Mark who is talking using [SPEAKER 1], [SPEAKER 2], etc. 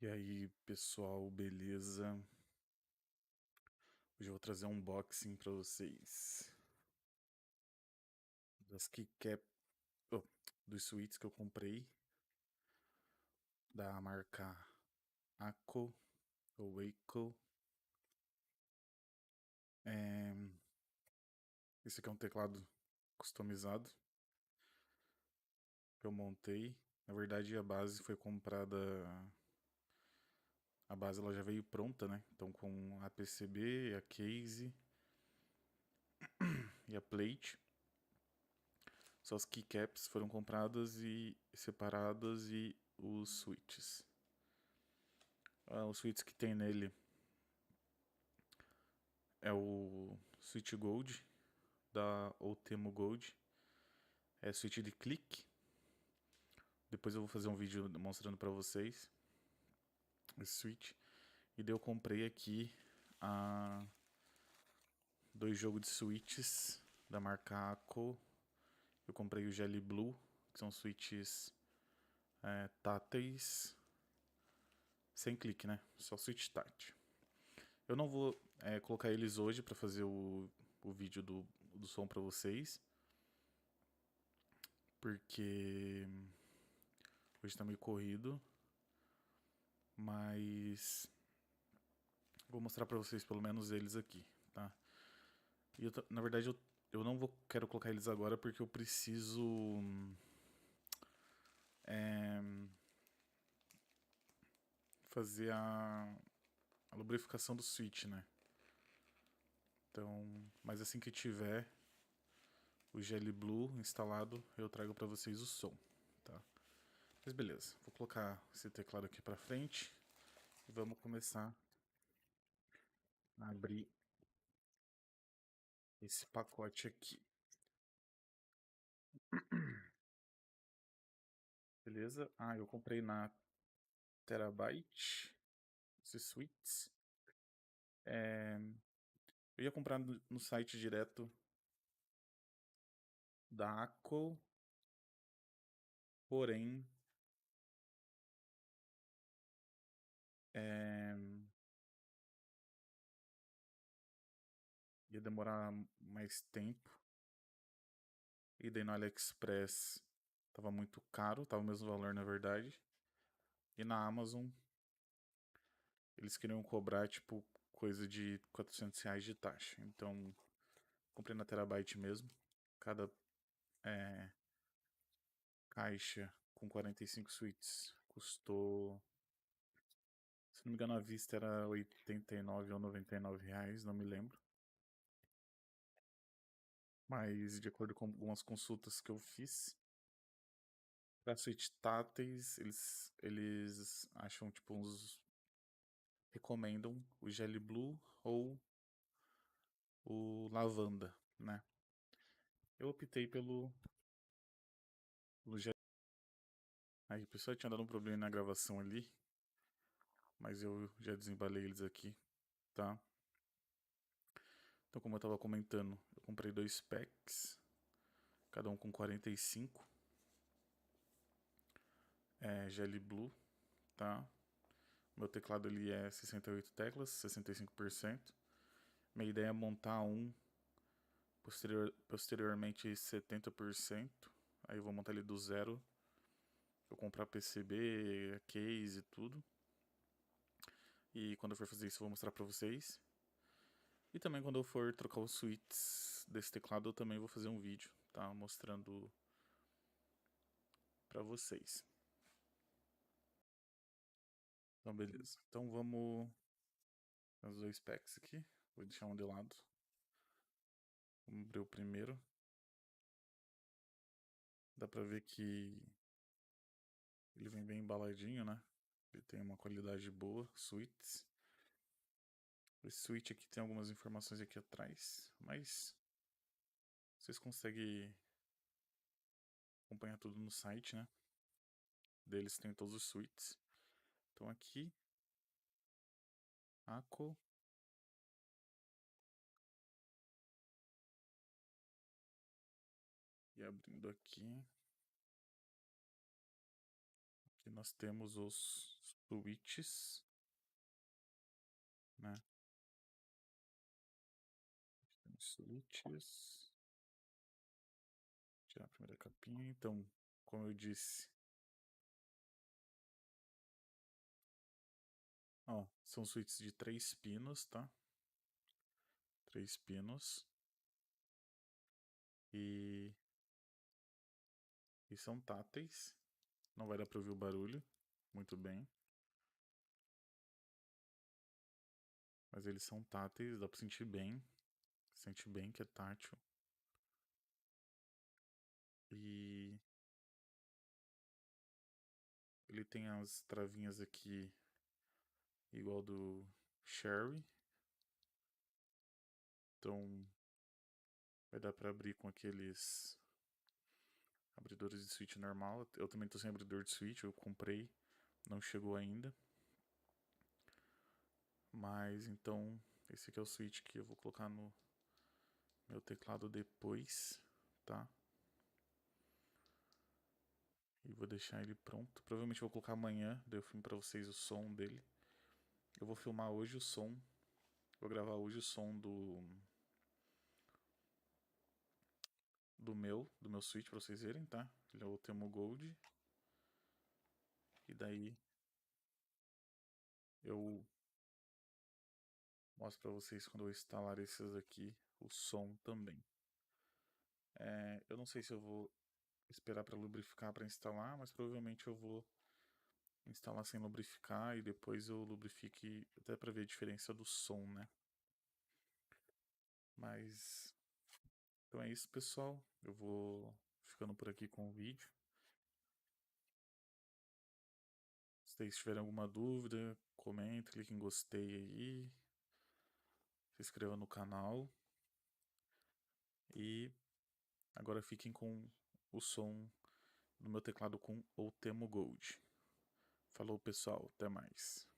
[SPEAKER 1] E aí, pessoal, beleza? Hoje eu vou trazer um unboxing pra vocês das keycap, oh, dos sweets que eu comprei da marca Aco ou Waco. É, esse aqui é um teclado customizado que eu montei. Na verdade, a base foi comprada. A base ela já veio pronta, né? Então, com a PCB, a case e a plate. Só as keycaps foram compradas e separadas e os switches. Os switches que tem nele é o Switch Gold da Ultimo Gold. É switch de clique. Depois eu vou fazer um vídeo mostrando pra vocês esse switch. E daí eu comprei aqui dois jogos de switches da marca Aco. Eu comprei o Jelly Blue, que são switches táteis. Sem clique, né? Só switch tátil. Eu não vou colocar eles hoje pra fazer o vídeo do som pra vocês. Porque hoje tá meio corrido. Mas vou mostrar pra vocês pelo menos eles aqui, tá? E na verdade eu não quero colocar eles agora porque eu preciso é, fazer a lubrificação do switch, né? Então, mas assim que tiver o Jelly Blue instalado, eu trago pra vocês o som, tá? Mas beleza, vou colocar esse teclado aqui pra frente e vamos começar a abrir esse pacote aqui. Beleza? Eu comprei na Terabyte esses suítes. Eu ia comprar no site direto da Aco, porém é, ia demorar mais tempo. E daí no AliExpress tava muito caro, tava o mesmo valor na verdade. E na Amazon eles queriam cobrar tipo coisa de R$ 400 de taxa. Então comprei na Terabyte mesmo. Cada caixa com 45 suítes custou, se não me engano, à vista era 89 ou R$ 99, não me lembro. Mas de acordo com algumas consultas que eu fiz, para suíte táteis, eles acham tipo uns. Recomendam o Jelly Blue ou o Lavanda, né? Eu optei pelo Jelly. Aí, o pessoal tinha dado um problema na gravação ali, mas eu já desembalei eles aqui, tá? Então, como eu tava comentando, eu comprei dois packs, cada um com 45 Jelly Blue, tá? Meu teclado ele é 68 teclas, 65%. Minha ideia é montar um posteriormente 70%. Aí eu vou montar ele do zero. Vou comprar PCB, case e tudo. E quando eu for fazer isso eu vou mostrar pra vocês. E também quando eu for trocar os switches desse teclado eu também vou fazer um vídeo, tá? Mostrando pra vocês. Então beleza. Então vamos os dois packs aqui. Vou deixar um de lado. Vamos abrir o primeiro. Dá pra ver que ele vem bem embaladinho, né? Ele tem uma qualidade boa, switches. Esse switch aqui tem algumas informações aqui atrás, mas vocês conseguem acompanhar tudo no site, né? Deles tem todos os suítes. Então aqui, Aco. E abrindo aqui nós temos os switches, né? Switches. Tirar a primeira capinha. Então, como eu disse, ó, são switches de 3 pinos, tá? 3 pinos. E são táteis. Não vai dar pra ouvir o barulho. Muito bem. Mas eles são táteis, dá pra sentir bem. Sente bem que é tátil. E ele tem as travinhas aqui igual do Sherry. Então vai dar pra abrir com aqueles abridores de switch normal. Eu também tô sem abridor de switch, eu comprei, não chegou ainda. Mas então esse aqui é o switch que eu vou colocar no meu teclado depois, tá? E vou deixar ele pronto. Provavelmente eu vou colocar amanhã, daí eu filmo pra vocês o som dele. Eu vou filmar hoje o som. Vou gravar hoje o som do meu Switch pra vocês verem, tá? Ele é o Temu Gold. E daí eu mostro pra vocês quando eu instalar esses aqui, o som também. Eu não sei se eu vou esperar pra lubrificar pra instalar, mas provavelmente eu vou instalar sem lubrificar e depois eu lubrifique até pra ver a diferença do som, né? Mas então é isso, pessoal. Eu vou ficando por aqui com o vídeo. Se vocês tiverem alguma dúvida, comente, clique em gostei aí, se inscreva no canal e agora fiquem com o som do meu teclado com o Temu Gold. Falou, pessoal, até mais.